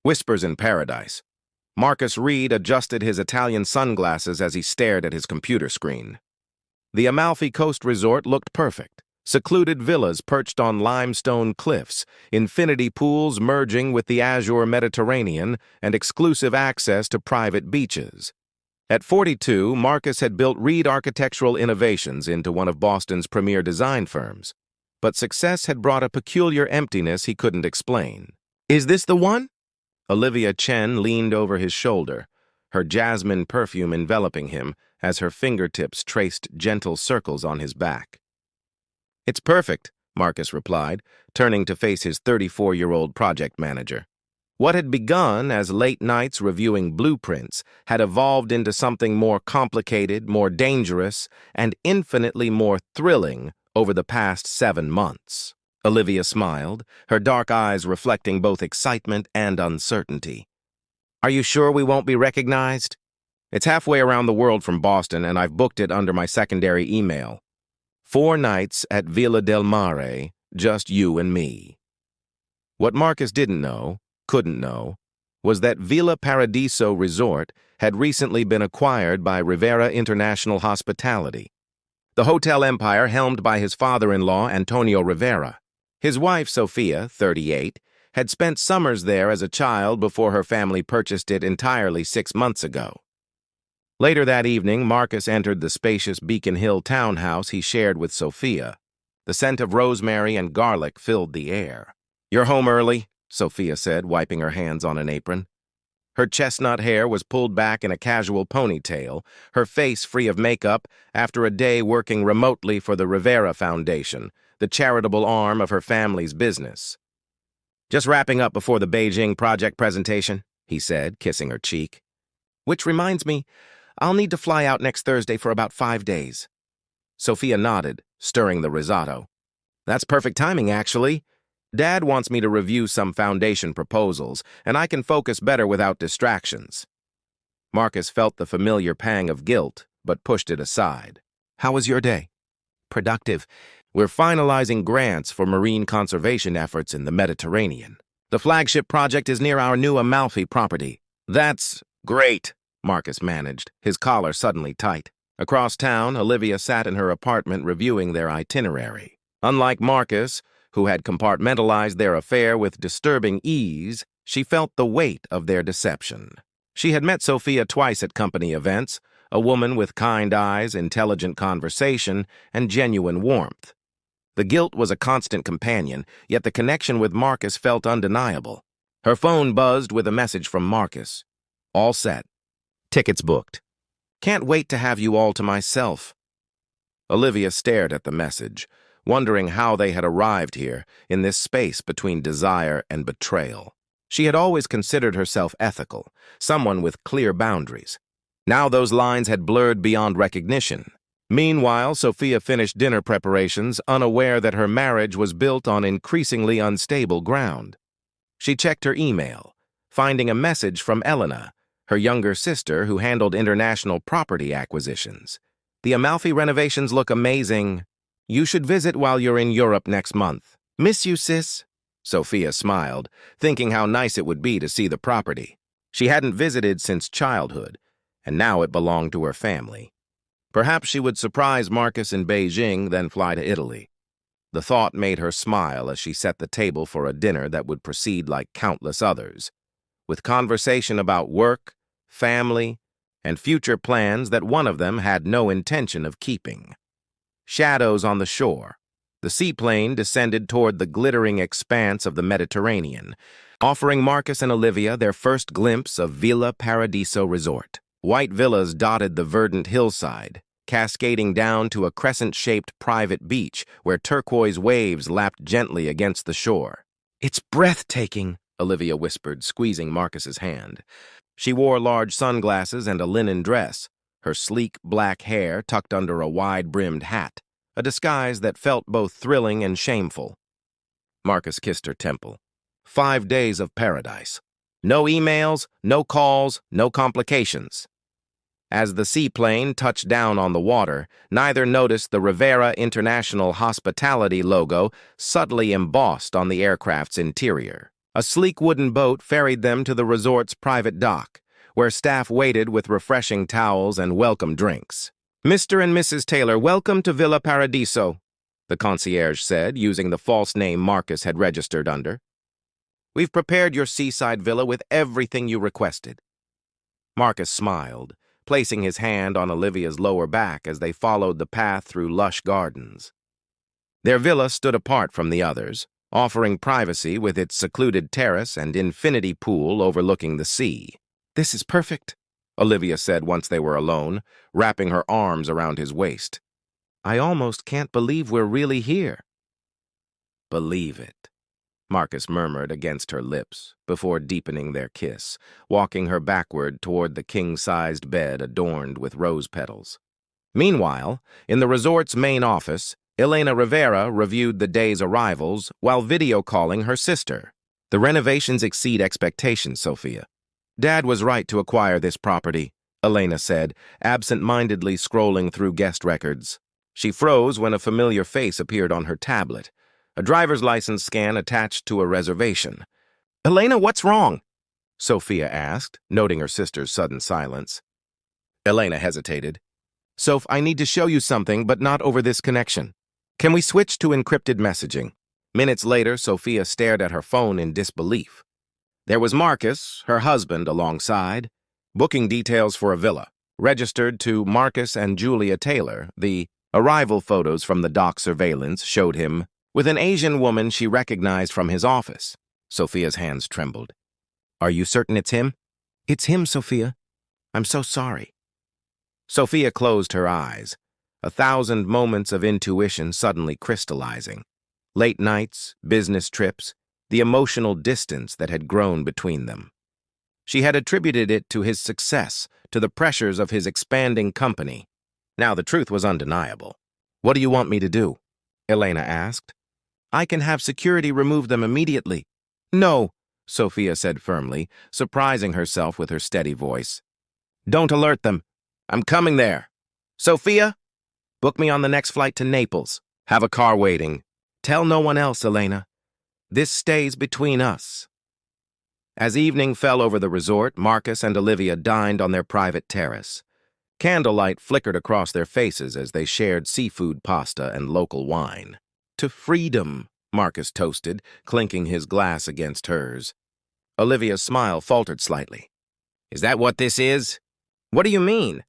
Whispers in Paradise. Marcus Reed adjusted his Italian sunglasses as he stared at his computer screen. The Amalfi Coast Resort looked perfect. Secluded villas perched on limestone cliffs, infinity pools merging with the azure Mediterranean, and exclusive access to private beaches. At 42, Marcus had built Reed Architectural Innovations into one of Boston's premier design firms. But success had brought a peculiar emptiness he couldn't explain. "Is this the one?" Olivia Chen leaned over his shoulder, her jasmine perfume enveloping him as her fingertips traced gentle circles on his back. "It's perfect," Marcus replied, turning to face his 34-year-old project manager. What had begun as late nights reviewing blueprints had evolved into something more complicated, more dangerous, and infinitely more thrilling over the past 7 months. Olivia smiled, her dark eyes reflecting both excitement and uncertainty. "Are you sure we won't be recognized?" "It's halfway around the world from Boston, and I've booked it under my secondary email. 4 nights at Villa del Mare, just you and me." What Marcus couldn't know, was that Villa Paradiso Resort had recently been acquired by Rivera International Hospitality, the hotel empire helmed by his father-in-law Antonio Rivera. His wife, Sophia, 38, had spent summers there as a child before her family purchased it entirely 6 months ago. Later that evening, Marcus entered the spacious Beacon Hill townhouse he shared with Sophia. The scent of rosemary and garlic filled the air. "You're home early," Sophia said, wiping her hands on an apron. Her chestnut hair was pulled back in a casual ponytail, her face free of makeup after a day working remotely for the Rivera Foundation, the charitable arm of her family's business. "Just wrapping up before the Beijing project presentation," he said, kissing her cheek. "Which reminds me, I'll need to fly out next Thursday for about 5 days. Sophia nodded, stirring the risotto. "That's perfect timing, actually. Dad wants me to review some foundation proposals, and I can focus better without distractions." Marcus felt the familiar pang of guilt, but pushed it aside. "How was your day?" "Productive. We're finalizing grants for marine conservation efforts in the Mediterranean. The flagship project is near our new Amalfi property." "That's great," Marcus managed, his collar suddenly tight. Across town, Olivia sat in her apartment reviewing their itinerary. Unlike Marcus, who had compartmentalized their affair with disturbing ease, she felt the weight of their deception. She had met Sophia twice at company events, a woman with kind eyes, intelligent conversation, and genuine warmth. The guilt was a constant companion, yet the connection with Marcus felt undeniable. Her phone buzzed with a message from Marcus. "All set. Tickets booked. Can't wait to have you all to myself." Olivia stared at the message, wondering how they had arrived here, in this space between desire and betrayal. She had always considered herself ethical, someone with clear boundaries. Now those lines had blurred beyond recognition. Meanwhile, Sophia finished dinner preparations, unaware that her marriage was built on increasingly unstable ground. She checked her email, finding a message from Elena, her younger sister who handled international property acquisitions. "The Amalfi renovations look amazing. You should visit while you're in Europe next month. Miss you, sis." Sophia smiled, thinking how nice it would be to see the property. She hadn't visited since childhood, and now it belonged to her family. Perhaps she would surprise Marcus in Beijing, then fly to Italy. The thought made her smile as she set the table for a dinner that would proceed like countless others, with conversation about work, family, and future plans that one of them had no intention of keeping. Shadows on the shore. The seaplane descended toward the glittering expanse of the Mediterranean, offering Marcus and Olivia their first glimpse of Villa Paradiso Resort. White villas dotted the verdant hillside, cascading down to a crescent-shaped private beach where turquoise waves lapped gently against the shore. "It's breathtaking," Olivia whispered, squeezing Marcus's hand. She wore large sunglasses and a linen dress, her sleek black hair tucked under a wide-brimmed hat, a disguise that felt both thrilling and shameful. Marcus kissed her temple. 5 days of paradise. No emails, no calls, no complications. As the seaplane touched down on the water, neither noticed the Rivera International Hospitality logo subtly embossed on the aircraft's interior. A sleek wooden boat ferried them to the resort's private dock, where staff waited with refreshing towels and welcome drinks. "Mr. and Mrs. Taylor, welcome to Villa Paradiso," the concierge said, using the false name Marcus had registered under. "We've prepared your seaside villa with everything you requested." Marcus smiled, placing his hand on Olivia's lower back as they followed the path through lush gardens. Their villa stood apart from the others, offering privacy with its secluded terrace and infinity pool overlooking the sea. "This is perfect," Olivia said once they were alone, wrapping her arms around his waist. "I almost can't believe we're really here." "Believe it," Marcus murmured against her lips before deepening their kiss, walking her backward toward the king-sized bed adorned with rose petals. Meanwhile, in the resort's main office, Elena Rivera reviewed the day's arrivals while video calling her sister. "The renovations exceed expectations, Sophia. Dad was right to acquire this property," Elena said, absent-mindedly scrolling through guest records. She froze when a familiar face appeared on her tablet, a driver's license scan attached to a reservation. "Elena, what's wrong?" Sophia asked, noting her sister's sudden silence. Elena hesitated. "Soph, I need to show you something, but not over this connection. Can we switch to encrypted messaging?" Minutes later, Sophia stared at her phone in disbelief. There was Marcus, her husband, alongside. Booking details for a villa, registered to Marcus and Julia Taylor. The arrival photos from the dock surveillance showed him with an Asian woman she recognized from his office. Sophia's hands trembled. "Are you certain it's him?" "It's him, Sophia. I'm so sorry." Sophia closed her eyes, 1,000 moments of intuition suddenly crystallizing. Late nights, business trips, the emotional distance that had grown between them. She had attributed it to his success, to the pressures of his expanding company. Now the truth was undeniable. "What do you want me to do?" Elena asked. "I can have security remove them immediately." "No," Sophia said firmly, surprising herself with her steady voice. "Don't alert them. I'm coming there. Sophia, book me on the next flight to Naples. Have a car waiting. Tell no one else, Elena. This stays between us." As evening fell over the resort, Marcus and Olivia dined on their private terrace. Candlelight flickered across their faces as they shared seafood pasta and local wine. "To freedom," Marcus toasted, clinking his glass against hers. Olivia's smile faltered slightly. "Is that what this is?" "What do you mean?"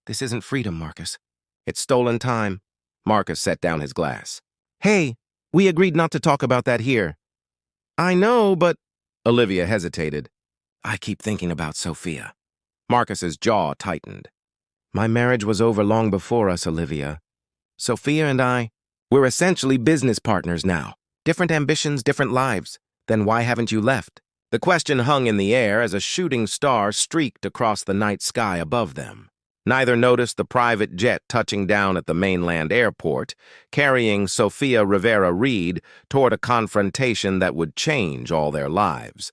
"This isn't freedom, Marcus. It's stolen time." Marcus set down his glass. "Hey, we agreed not to talk about that here." "I know, but—" Olivia hesitated. "I keep thinking about Sophia." Marcus's jaw tightened. "My marriage was over long before us, Olivia. Sophia and we're essentially business partners now. Different ambitions, different lives. Then why haven't you left?" The question hung in the air as a shooting star streaked across the night sky above them. Neither noticed the private jet touching down at the mainland airport, carrying Sophia Rivera Reed toward a confrontation that would change all their lives.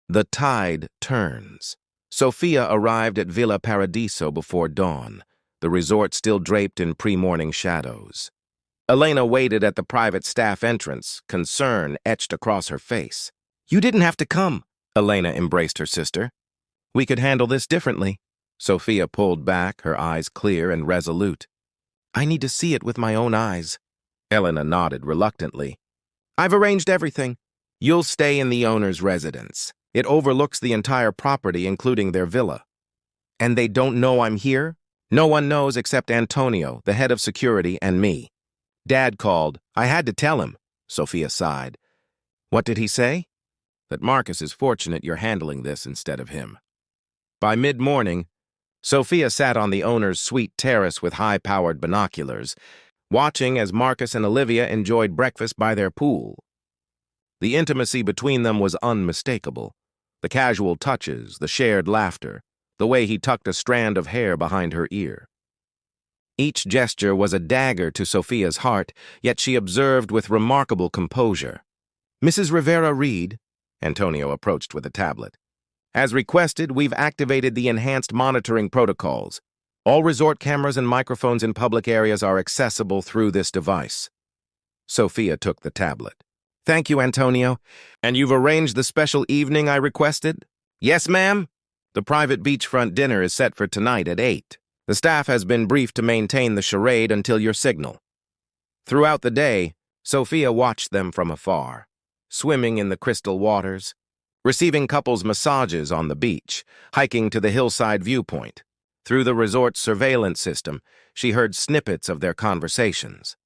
The tide turns. Sophia arrived at Villa Paradiso before dawn, the resort still draped in pre-morning shadows. Elena waited at the private staff entrance, concern etched across her face. "You didn't have to come." Elena embraced her sister. "We could handle this differently." Sophia pulled back, her eyes clear and resolute. "I need to see it with my own eyes." Elena nodded reluctantly. "I've arranged everything. You'll stay in the owner's residence. It overlooks the entire property, including their villa." "And they don't know I'm here?" "No one knows except Antonio, the head of security, and me. Dad called. I had to tell him." Sophia sighed. "What did he say?" "That Marcus is fortunate you're handling this instead of him." By mid-morning, Sophia sat on the owner's suite terrace with high-powered binoculars, watching as Marcus and Olivia enjoyed breakfast by their pool. The intimacy between them was unmistakable. The casual touches, the shared laughter, the way he tucked a strand of hair behind her ear. Each gesture was a dagger to Sophia's heart, yet she observed with remarkable composure. "Mrs. Rivera Reed," Antonio approached with a tablet. "As requested, we've activated the enhanced monitoring protocols. All resort cameras and microphones in public areas are accessible through this device." Sophia took the tablet. Thank you, Antonio. And you've arranged the special evening I requested? Yes, ma'am. The private beachfront dinner is set for tonight at 8. The staff has been briefed to maintain the charade until your signal. Throughout the day, Sophia watched them from afar, swimming in the crystal waters, receiving couples massages on the beach, hiking to the hillside viewpoint. Through the resort's surveillance system, she heard snippets of their conversations.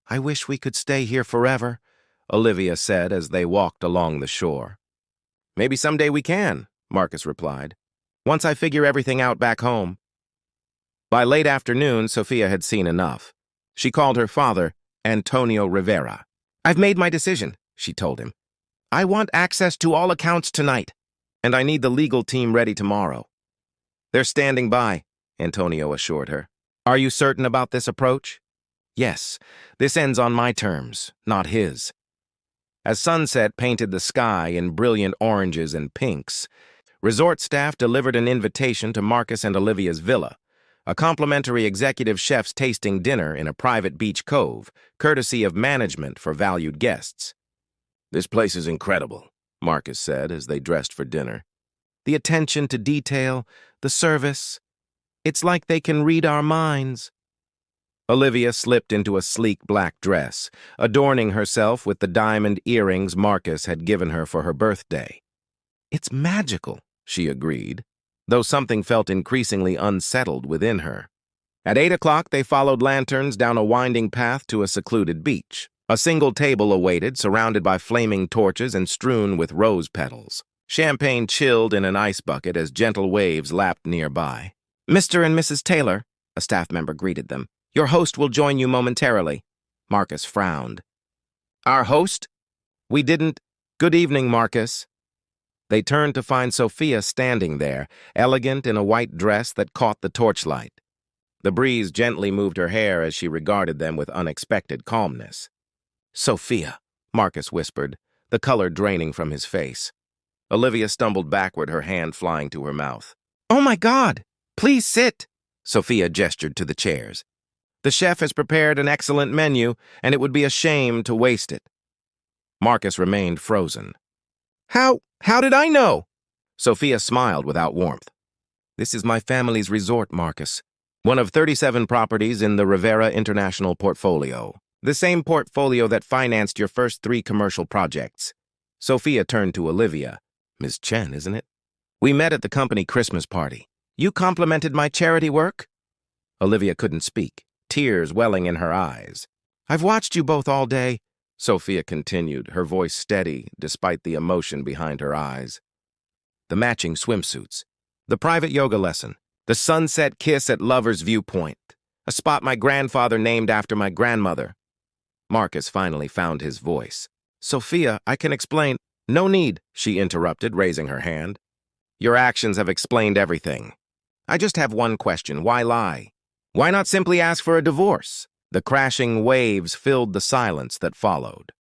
"I wish we could stay here forever," Olivia said as they walked along the shore. "Maybe someday we can," Marcus replied, "once I figure everything out back home." By late afternoon, Sophia had seen enough. She called her father, Antonio Rivera. "I've made my decision," she told him. "I want access to all accounts tonight, and I need the legal team ready tomorrow." "They're standing by," Antonio assured her. "Are you certain about this approach?" "Yes, this ends on my terms, not his." As sunset painted the sky in brilliant oranges and pinks, resort staff delivered an invitation to Marcus and Olivia's villa, a complimentary executive chef's tasting dinner in a private beach cove, courtesy of management for valued guests. "This place is incredible," Marcus said as they dressed for dinner. "The attention to detail, the service. It's like they can read our minds." Olivia slipped into a sleek black dress, adorning herself with the diamond earrings Marcus had given her for her birthday. "It's magical," she agreed, though something felt increasingly unsettled within her. At 8 o'clock, they followed lanterns down a winding path to a secluded beach. A single table awaited, surrounded by flaming torches and strewn with rose petals. Champagne chilled in an ice bucket as gentle waves lapped nearby. "Mr. and Mrs. Taylor," a staff member greeted them. "Your host will join you momentarily." Marcus frowned. "Our host? We didn't—" "Good evening, Marcus." They turned to find Sophia standing there, elegant in a white dress that caught the torchlight. The breeze gently moved her hair as she regarded them with unexpected calmness. "Sophia," Marcus whispered, the color draining from his face. Olivia stumbled backward, her hand flying to her mouth. "Oh my God! Please sit!" Sophia gestured to the chairs. "The chef has prepared an excellent menu, and it would be a shame to waste it." Marcus remained frozen. How did I know?" Sophia smiled without warmth. "This is my family's resort, Marcus. One of 37 properties in the Rivera International portfolio. The same portfolio that financed your first 3 commercial projects." Sophia turned to Olivia. "Ms. Chen, isn't it? We met at the company Christmas party. You complimented my charity work?" Olivia couldn't speak, tears welling in her eyes. "I've watched you both all day," Sophia continued, her voice steady despite the emotion behind her eyes. The matching swimsuits, the private yoga lesson, the sunset kiss at Lover's Viewpoint, a spot my grandfather named after my grandmother. Marcus finally found his voice. "Sophia, I can explain—" "No need," she interrupted, raising her hand. "Your actions have explained everything. I just have one question. Why lie? Why not simply ask for a divorce?" The crashing waves filled the silence that followed.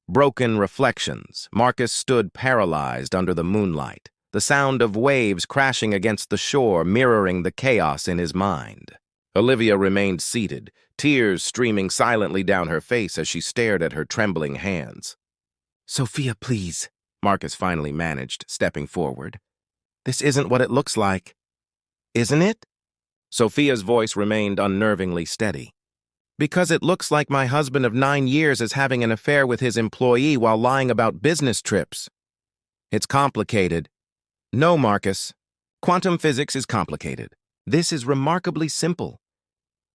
Broken reflections, Marcus stood paralyzed under the moonlight, the sound of waves crashing against the shore mirroring the chaos in his mind. Olivia remained seated, tears streaming silently down her face as she stared at her trembling hands. "Sophia, please," Marcus finally managed, stepping forward. "This isn't what it looks like." "Isn't it?" Sophia's voice remained unnervingly steady. "Because it looks like my husband of 9 years is having an affair with his employee while lying about business trips. It's complicated." "No, Marcus. Quantum physics is complicated. This is remarkably simple."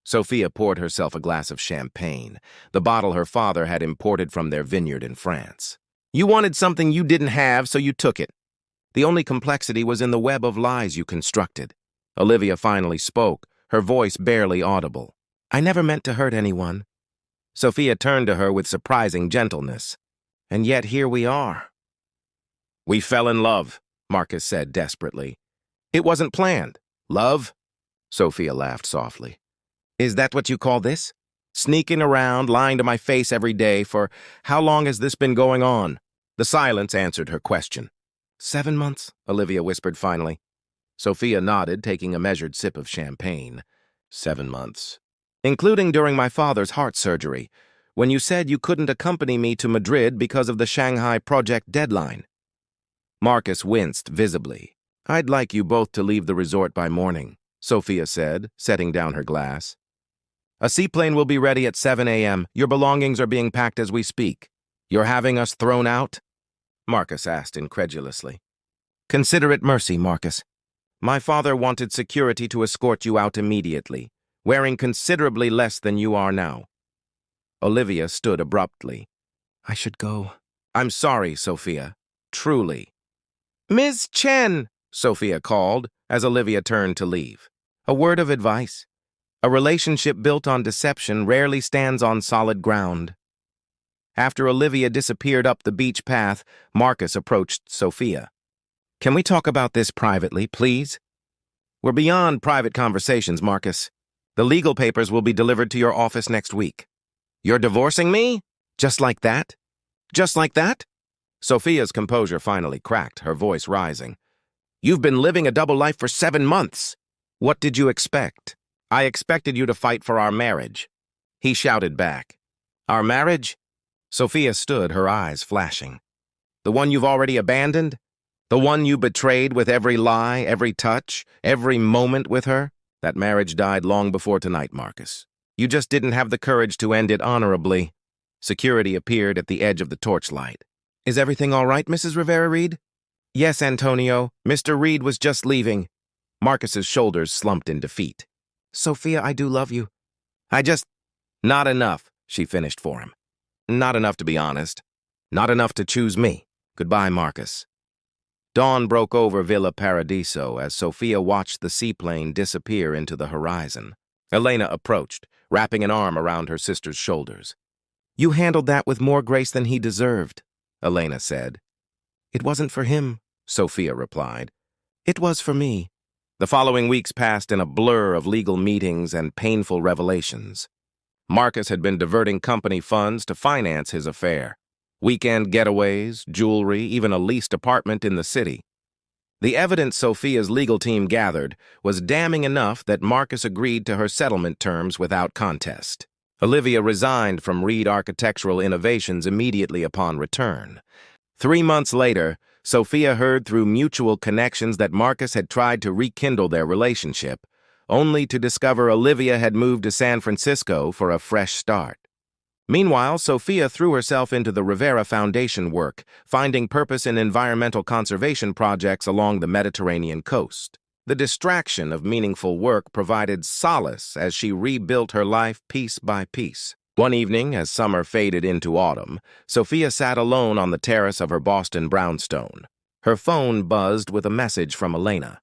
Sophia poured herself a glass of champagne, the bottle her father had imported from their vineyard in France. "You wanted something you didn't have, so you took it. The only complexity was in the web of lies you constructed." Olivia finally spoke, her voice barely audible. "I never meant to hurt anyone." Sophia turned to her with surprising gentleness. "And yet here we are." "We fell in love," Marcus said desperately. "It wasn't planned." "Love?" Sophia laughed softly. "Is that what you call this? Sneaking around, lying to my face every day for how long has this been going on?" The silence answered her question. 7 months, Olivia whispered finally. Sophia nodded, taking a measured sip of champagne. 7 months. Including during my father's heart surgery. when you said you couldn't accompany me to Madrid because of the Shanghai project deadline. Marcus winced visibly. I'd like you both to leave the resort by morning, Sophia said, setting down her glass. A seaplane will be ready at 7 a.m. Your belongings are being packed as we speak. You're having us thrown out? Marcus asked incredulously. Consider it mercy, Marcus. My father wanted security to escort you out immediately, wearing considerably less than you are now. Olivia stood abruptly. I should go. I'm sorry, Sophia. Truly. Ms. Chen, Sophia called as Olivia turned to leave. A word of advice. A relationship built on deception rarely stands on solid ground. After Olivia disappeared up the beach path, Marcus approached Sophia. Can we talk about this privately, please? We're beyond private conversations, Marcus. The legal papers will be delivered to your office next week. You're divorcing me? Just like that? Just like that? Sophia's composure finally cracked, her voice rising. You've been living a double life for 7 months. What did you expect? I expected you to fight for our marriage. He shouted back. Our marriage? Sophia stood, her eyes flashing. The one you've already abandoned? The one you betrayed with every lie, every touch, every moment with her? That marriage died long before tonight, Marcus. You just didn't have the courage to end it honorably. Security appeared at the edge of the torchlight. Is everything all right, Mrs. Rivera-Reed? Yes, Antonio. Mr. Reed was just leaving. Marcus's shoulders slumped in defeat. Sophia, I do love you. Not enough, she finished for him. Not enough, to be honest. Not enough to choose me. Goodbye, Marcus. Dawn broke over Villa Paradiso as Sophia watched the seaplane disappear into the horizon. Elena approached, wrapping an arm around her sister's shoulders. You handled that with more grace than he deserved, Elena said. It wasn't for him, Sophia replied. It was for me. The following weeks passed in a blur of legal meetings and painful revelations. Marcus had been diverting company funds to finance his affair. Weekend getaways, jewelry, even a leased apartment in the city. The evidence Sophia's legal team gathered was damning enough that Marcus agreed to her settlement terms without contest. Olivia resigned from Reed Architectural Innovations immediately upon return. 3 months later, Sophia heard through mutual connections that Marcus had tried to rekindle their relationship, only to discover Olivia had moved to San Francisco for a fresh start. Meanwhile, Sophia threw herself into the Rivera Foundation work, finding purpose in environmental conservation projects along the Mediterranean coast. The distraction of meaningful work provided solace as she rebuilt her life piece by piece. One evening, as summer faded into autumn, Sophia sat alone on the terrace of her Boston brownstone. Her phone buzzed with a message from Elena.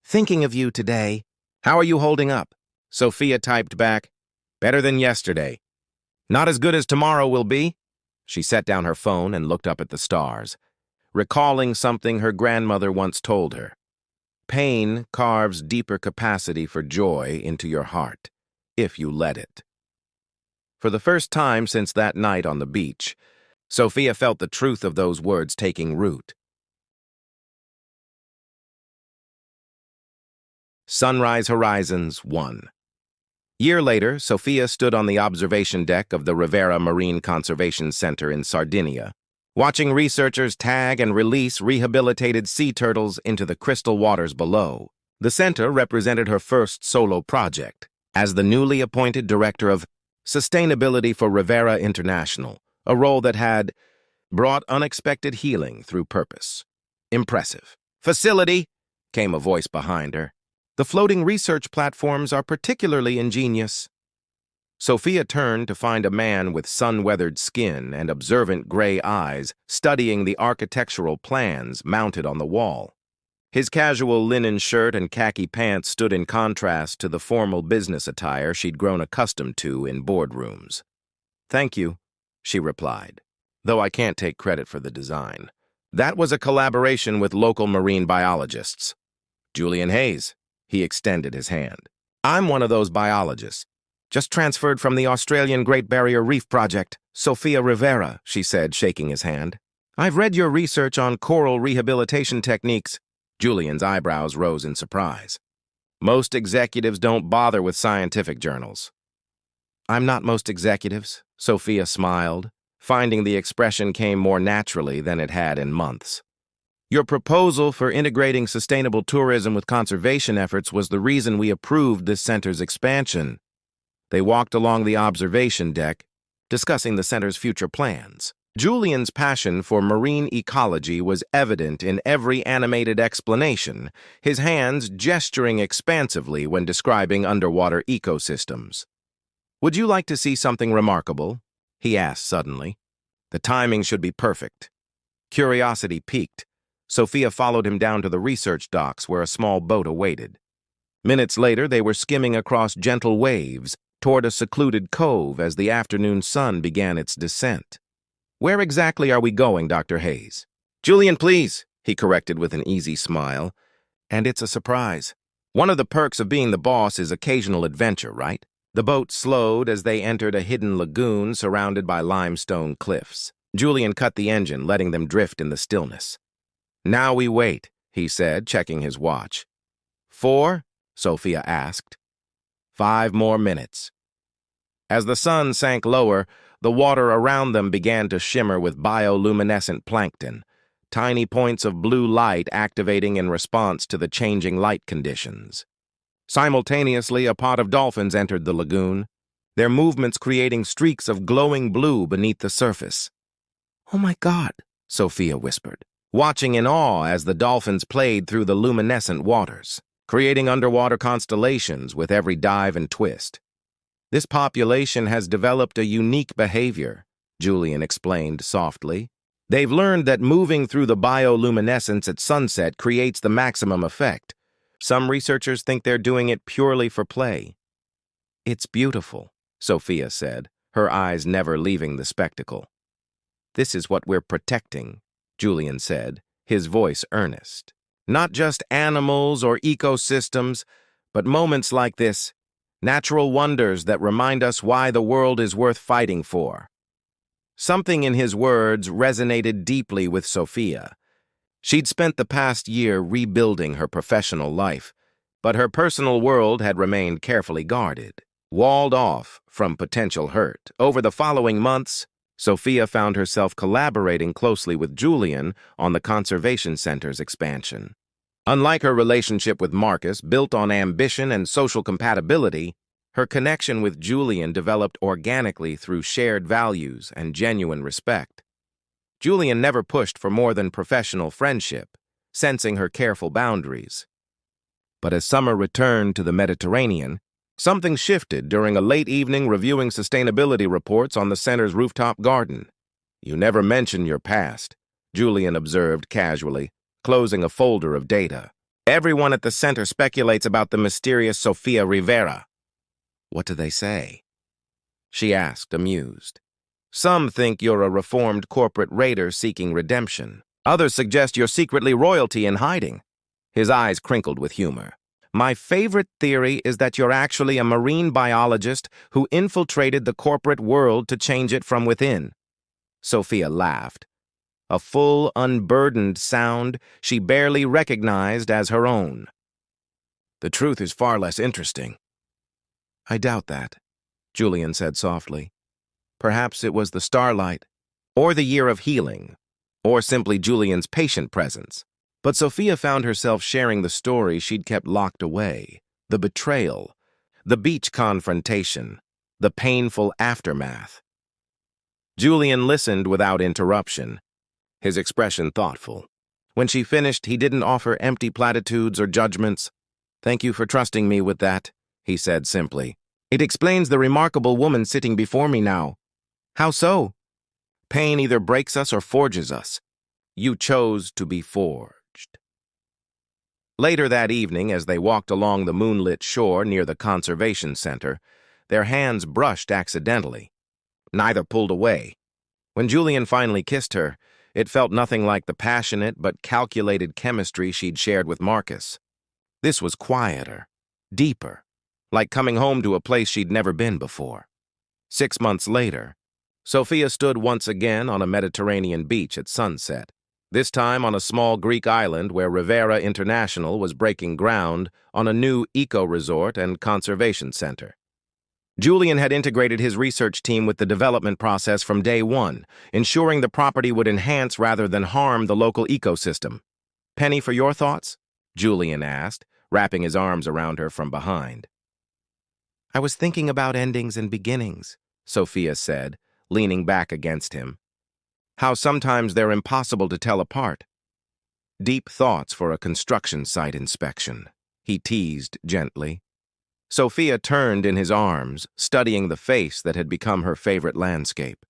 Thinking of you today. How are you holding up? Sophia typed back, better than yesterday. Not as good as tomorrow will be. She set down her phone and looked up at the stars, recalling something her grandmother once told her. Pain carves deeper capacity for joy into your heart, if you let it. For the first time since that night on the beach, Sophia felt the truth of those words taking root. Sunrise Horizons 1. Year later, Sophia stood on the observation deck of the Rivera Marine Conservation Center in Sardinia, watching researchers tag and release rehabilitated sea turtles into the crystal waters below. The center represented her first solo project as the newly appointed director of Sustainability for Rivera International, a role that had brought unexpected healing through purpose. Impressive. Facility, came a voice behind her. The floating research platforms are particularly ingenious. Sophia turned to find a man with sun-weathered skin and observant gray eyes studying the architectural plans mounted on the wall. His casual linen shirt and khaki pants stood in contrast to the formal business attire she'd grown accustomed to in boardrooms. Thank you, she replied, though I can't take credit for the design. That was a collaboration with local marine biologists. Julian Hayes. He extended his hand. I'm one of those biologists. Just transferred from the Australian Great Barrier Reef Project. Sophia Rivera, she said, shaking his hand. I've read your research on coral rehabilitation techniques. Julian's eyebrows rose in surprise. Most executives don't bother with scientific journals. I'm not most executives, Sophia smiled, finding the expression came more naturally than it had in months. Your proposal for integrating sustainable tourism with conservation efforts was the reason we approved this center's expansion. They walked along the observation deck, discussing the center's future plans. Julian's passion for marine ecology was evident in every animated explanation, his hands gesturing expansively when describing underwater ecosystems. Would you like to see something remarkable? He asked suddenly. The timing should be perfect. Curiosity piqued. Sophia followed him down to the research docks where a small boat awaited. Minutes later, they were skimming across gentle waves toward a secluded cove as the afternoon sun began its descent. Where exactly are we going, Dr. Hayes? Julian, please, he corrected with an easy smile. And it's a surprise. One of the perks of being the boss is occasional adventure, right? The boat slowed as they entered a hidden lagoon surrounded by limestone cliffs. Julian cut the engine, letting them drift in the stillness. Now we wait, he said, checking his watch. 4? Sophia asked. 5 more minutes. As the sun sank lower, the water around them began to shimmer with bioluminescent plankton, tiny points of blue light activating in response to the changing light conditions. Simultaneously, a pod of dolphins entered the lagoon, their movements creating streaks of glowing blue beneath the surface. "Oh my God," Sophia whispered, watching in awe as the dolphins played through the luminescent waters, creating underwater constellations with every dive and twist. This population has developed a unique behavior, Julian explained softly. They've learned that moving through the bioluminescence at sunset creates the maximum effect. Some researchers think they're doing it purely for play. It's beautiful, Sophia said, her eyes never leaving the spectacle. This is what we're protecting, Julian said, his voice earnest. Not just animals or ecosystems, but moments like this, natural wonders that remind us why the world is worth fighting for. Something in his words resonated deeply with Sophia. She'd spent the past year rebuilding her professional life, but her personal world had remained carefully guarded, walled off from potential hurt. Over the following months, Sophia found herself collaborating closely with Julian on the Conservation Center's expansion. Unlike her relationship with Marcus, built on ambition and social compatibility, her connection with Julian developed organically through shared values and genuine respect. Julian never pushed for more than professional friendship, sensing her careful boundaries. But as summer returned to the Mediterranean, something shifted during a late evening reviewing sustainability reports on the center's rooftop garden. You never mention your past, Julian observed casually, closing a folder of data. Everyone at the center speculates about the mysterious Sofia Rivera. What do they say? She asked, amused. Some think you're a reformed corporate raider seeking redemption. Others suggest you're secretly royalty in hiding. His eyes crinkled with humor. My favorite theory is that you're actually a marine biologist who infiltrated the corporate world to change it from within. Sophia laughed. A full, unburdened sound she barely recognized as her own. The truth is far less interesting. I doubt that, Julian said softly. Perhaps it was the starlight, or the year of healing, or simply Julian's patient presence. But Sophia found herself sharing the story she'd kept locked away, the betrayal, the beach confrontation, the painful aftermath. Julian listened without interruption, his expression thoughtful. When she finished, he didn't offer empty platitudes or judgments. Thank you for trusting me with that, he said simply. It explains the remarkable woman sitting before me now. How so? Pain either breaks us or forges us. You chose to be forged. Later that evening, as they walked along the moonlit shore near the Conservation Center, their hands brushed accidentally. Neither pulled away. When Julian finally kissed her, it felt nothing like the passionate but calculated chemistry she'd shared with Marcus. This was quieter, deeper, like coming home to a place she'd never been before. 6 months later, Sophia stood once again on a Mediterranean beach at sunset, this time on a small Greek island where Rivera International was breaking ground on a new eco-resort and conservation center. Julian had integrated his research team with the development process from day one, ensuring the property would enhance rather than harm the local ecosystem. "Penny, for your thoughts?" Julian asked, wrapping his arms around her from behind. "I was thinking about endings and beginnings," Sophia said, leaning back against him. "How sometimes they're impossible to tell apart." "Deep thoughts for a construction site inspection," he teased gently. Sophia turned in his arms, studying the face that had become her favorite landscape.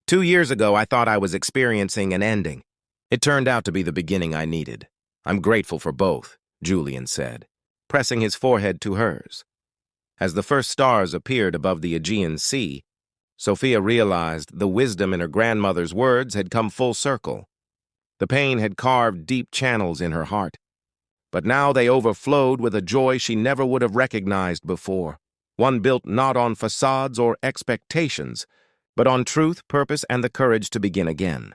"2 years ago, I thought I was experiencing an ending. It turned out to be the beginning I needed. I'm grateful for both," Julian said, pressing his forehead to hers. As the first stars appeared above the Aegean Sea, Sophia realized the wisdom in her grandmother's words had come full circle. The pain had carved deep channels in her heart, but now they overflowed with a joy she never would have recognized before, one built not on facades or expectations, but on truth, purpose, and the courage to begin again.